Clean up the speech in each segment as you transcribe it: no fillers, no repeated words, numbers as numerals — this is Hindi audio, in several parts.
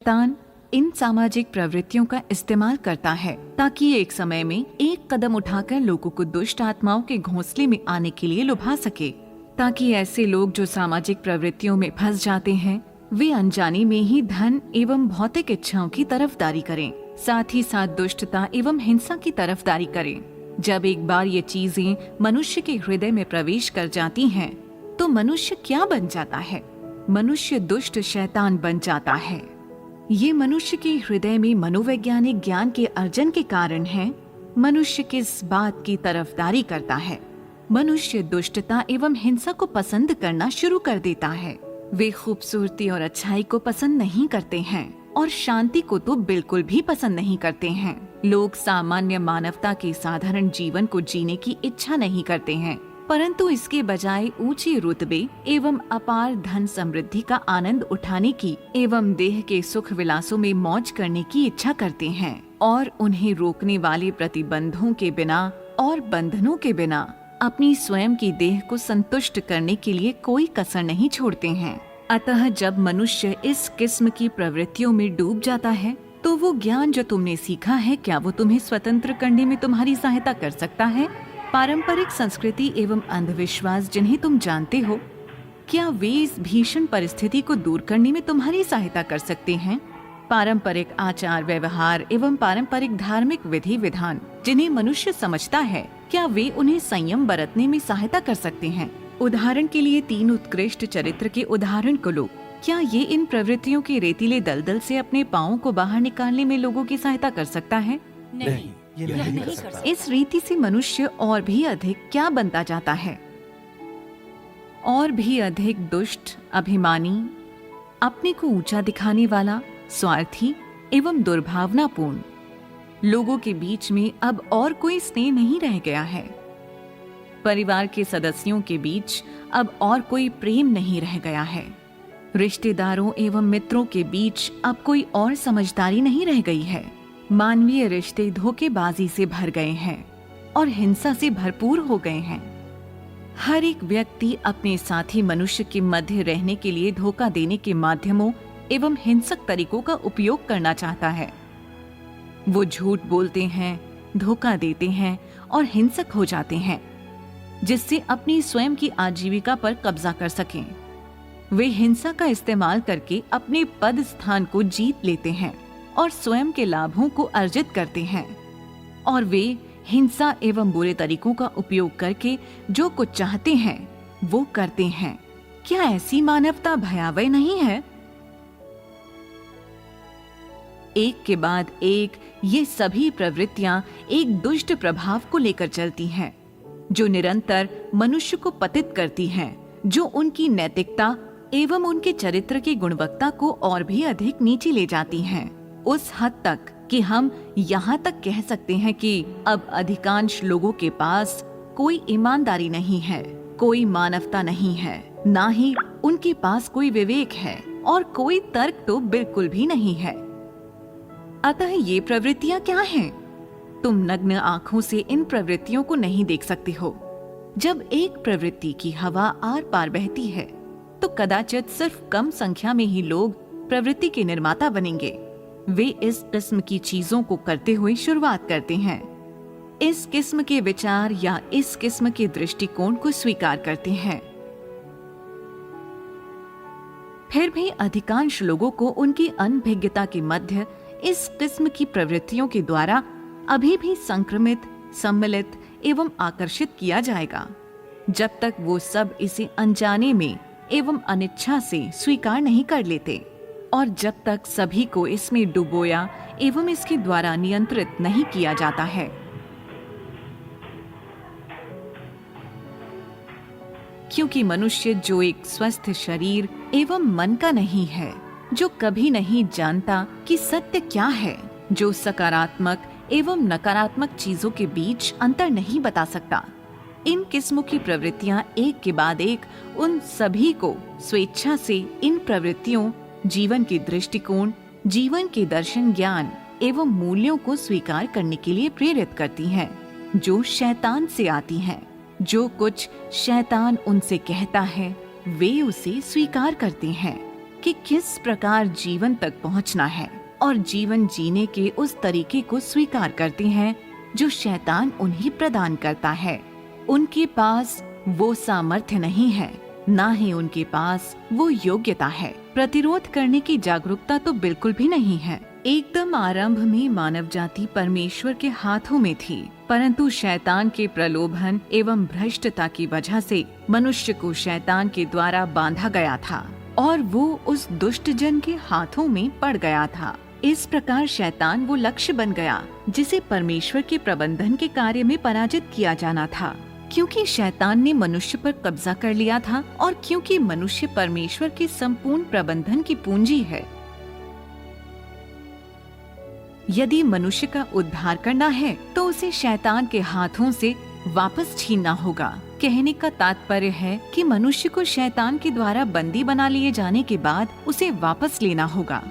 शैतान इन सामाजिक प्रवृत्तियों का इस्तेमाल करता है ताकि एक समय में एक कदम उठाकर लोगों को दुष्ट आत्माओं के घोंसले में आने के लिए लुभा सके, ताकि ऐसे लोग जो सामाजिक प्रवृत्तियों में फंस जाते हैं वे अनजाने में ही धन एवं भौतिक इच्छाओं की तरफदारी करें, साथ ही साथ दुष्टता एवं हिंसा की तरफदारी करें। जब एक बार ये चीजें मनुष्य के हृदय में प्रवेश कर जाती हैं, तो मनुष्य क्या बन जाता है? मनुष्य दुष्ट शैतान बन जाता है। ये मनुष्य के हृदय में मनोवैज्ञानिक ज्ञान के अर्जन के कारण है। मनुष्य किस बात की तरफदारी करता है? मनुष्य दुष्टता एवं हिंसा को पसंद करना शुरू कर देता है। वे खूबसूरती और अच्छाई को पसंद नहीं करते हैं और शांति को तो बिल्कुल भी पसंद नहीं करते हैं। लोग सामान्य मानवता के साधारण जीवन को जीने की इच्छा नहीं करते हैं, परंतु इसके बजाय ऊंचे रुतबे एवं अपार धन समृद्धि का आनंद उठाने की एवं देह के सुख विलासों में मौज करने की इच्छा करते हैं और उन्हें रोकने वाले प्रतिबंधों के बिना और बंधनों के बिना अपनी स्वयं की देह को संतुष्ट करने के लिए कोई कसर नहीं छोड़ते हैं। अतः जब मनुष्य इस किस्म की प्रवृत्तियों में डूब जाता है, तो वो ज्ञान जो तुमने सीखा है, क्या वो तुम्हें स्वतंत्र करने में तुम्हारी सहायता कर सकता है? पारंपरिक संस्कृति एवं अंधविश्वास जिन्हें तुम जानते हो, क्या वे इस भीषण परिस्थिति को दूर करने में तुम्हारी सहायता कर सकते हैं? पारंपरिक आचार व्यवहार एवं पारंपरिक धार्मिक विधि विधान जिन्हें मनुष्य समझता है, क्या वे उन्हें संयम बरतने में सहायता कर सकते हैं? उदाहरण के लिए 3 उत्कृष्ट चरित्र के उदाहरण को लो। क्या ये इन प्रवृत्तियों के रेतीले दलदल से अपने पाँव को बाहर निकालने में लोगों की सहायता कर सकता है? नहीं, ये नहीं कर सकता। इस रीति से मनुष्य और भी अधिक क्या बनता जाता है? और भी अधिक दुष्ट, अभिमानी, अपने को ऊंचा दिखाने वाला, स्वार्थी एवं दुर्भावनापूर्ण। लोगों के बीच में अब और कोई स्नेह नहीं रह गया है। परिवार के सदस्यों के बीच अब और कोई प्रेम नहीं रह गया है। रिश्तेदारों एवं मित्रों के बीच अब कोई और समझदारी नहीं रह गई है। मानवीय रिश्ते धोखेबाजी से भर गए हैं और हिंसा से भरपूर हो गए हैं। हर एक व्यक्ति अपने साथी मनुष्य के मध्य रहने के लिए धोखा देने के माध्यमों एवं हिंसक तरीकों का उपयोग करना चाहता है। वो झूठ बोलते हैं, धोखा देते हैं और हिंसक हो जाते हैं, जिससे अपनी स्वयं की आजीविका पर कब्जा कर सकें। वे हिंसा का इस्तेमाल करके अपने पद स्थान को जीत लेते हैं और स्वयं के लाभों को अर्जित करते हैं, और वे हिंसा एवं बुरे तरीकों का उपयोग करके जो कुछ चाहते हैं वो करते हैं। क्या ऐसी मानवता भयावह नहीं है? एक के बाद एक ये सभी प्रवृत्तियां एक दुष्ट प्रभाव को लेकर चलती हैं, जो निरंतर मनुष्य को पतित करती हैं, जो उनकी नैतिकता एवं उनके चरित्र की गुणवत्ता को और भी अधिक नीचे ले जाती हैं, उस हद तक कि हम यहाँ तक कह सकते हैं कि अब अधिकांश लोगों के पास कोई ईमानदारी नहीं है, कोई मानवता नहीं है, ना ही उनके पास कोई विवेक है और कोई तर्क तो बिल्कुल भी नहीं है। अतः ये प्रवृत्तियां क्या हैं? तुम नग्न आंखों से इन प्रवृत्तियों को नहीं देख सकते हो। जब एक प्रवृत्ति की हवा आर पार बहती है, तो कदाचित सिर्फ कम संख्या में ही लोग प्रवृत्ति के निर्माता बनेंगे। वे इस किस्म की चीजों को करते हुए शुरुआत करते हैं, इस किस्म के विचार या इस किस्म के दृष्टिकोण को स्वीकार करते हैं। फिर भी अधिकांश लोगों को उनकी अनभिज्ञता के मध्य इस किस्म की प्रवृत्तियों के द्वारा अभी भी संक्रमित, सम्मिलित एवं आकर्षित किया जाएगा, जब तक वो सब इसे अनजाने में एवं अनिच्छा से स्वीकार नहीं कर लेते, और जब तक सभी को इसमें डुबोया एवं इसके द्वारा नियंत्रित नहीं किया जाता है। क्योंकि मनुष्य जो एक स्वस्थ शरीर एवं मन का नहीं है, जो कभी नहीं जानता कि सत्य क्या है, जो सकारात्मक एवं नकारात्मक चीजों के बीच अंतर नहीं बता सकता, इन किस्मों की प्रवृत्तियां एक के बाद एक उन सभी को स्वेच्छा से इन प्रवृत्तियों, जीवन के दृष्टिकोण, जीवन के दर्शन, ज्ञान एवं मूल्यों को स्वीकार करने के लिए प्रेरित करती हैं, जो शैतान से आती हैं। जो कुछ शैतान उनसे कहता है वे उसे स्वीकार करते हैं। कि किस प्रकार जीवन तक पहुंचना है और जीवन जीने के उस तरीके को स्वीकार करती हैं जो शैतान उन्हें प्रदान करता है। उनके पास वो सामर्थ्य नहीं है, ना ही उनके पास वो योग्यता है। प्रतिरोध करने की जागरूकता तो बिल्कुल भी नहीं है। एकदम आरंभ में मानव जाति परमेश्वर के हाथों में थी, परंतु शैतान के प्रलोभन एवं भ्रष्टता की वजह से मनुष्य को शैतान के द्वारा बांधा गया था और वो उस दुष्ट जन के हाथों में पड़ गया था। इस प्रकार शैतान वो लक्ष्य बन गया जिसे परमेश्वर के प्रबंधन के कार्य में पराजित किया जाना था। क्योंकि शैतान ने मनुष्य पर कब्जा कर लिया था और क्योंकि मनुष्य परमेश्वर के संपूर्ण प्रबंधन की पूंजी है। यदि मनुष्य का उद्धार करना है तो उसे शैतान के हाथों से वापस छीनना होगा। कहने का तात्पर्य है कि मनुष्य को शैतान के द्वारा बंदी बना लिए जाने के बाद उसे वापस लेना होगा।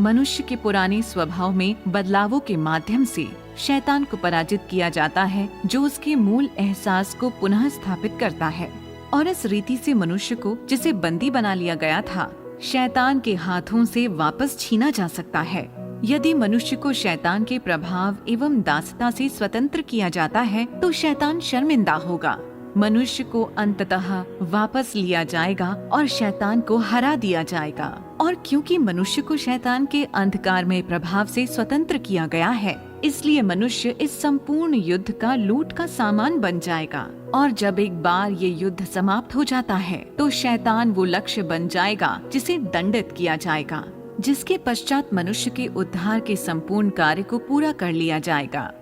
मनुष्य के पुराने स्वभाव में बदलावों के माध्यम से शैतान को पराजित किया जाता है, जो उसके मूल एहसास को पुनः स्थापित करता है। और इस रीति से मनुष्य को, जिसे बंदी बना लिया गया था, शैतान के हाथों से वापस छीना जा सकता है। यदि मनुष्य को शैतान के प्रभाव एवं दासता से स्वतंत्र किया जाता है तो शैतान शर्मिंदा होगा। मनुष्य को अंततः वापस लिया जाएगा और शैतान को हरा दिया जाएगा। और क्योंकि मनुष्य को शैतान के अंधकारमय प्रभाव से स्वतंत्र किया गया है, इसलिए मनुष्य इस संपूर्ण युद्ध का लूट का सामान बन जाएगा। और जब एक बार ये युद्ध समाप्त हो जाता है तो शैतान वो लक्ष्य बन जाएगा जिसे दंडित किया जाएगा, जिसके पश्चात मनुष्य के उद्धार के संपूर्ण कार्य को पूरा कर लिया जाएगा।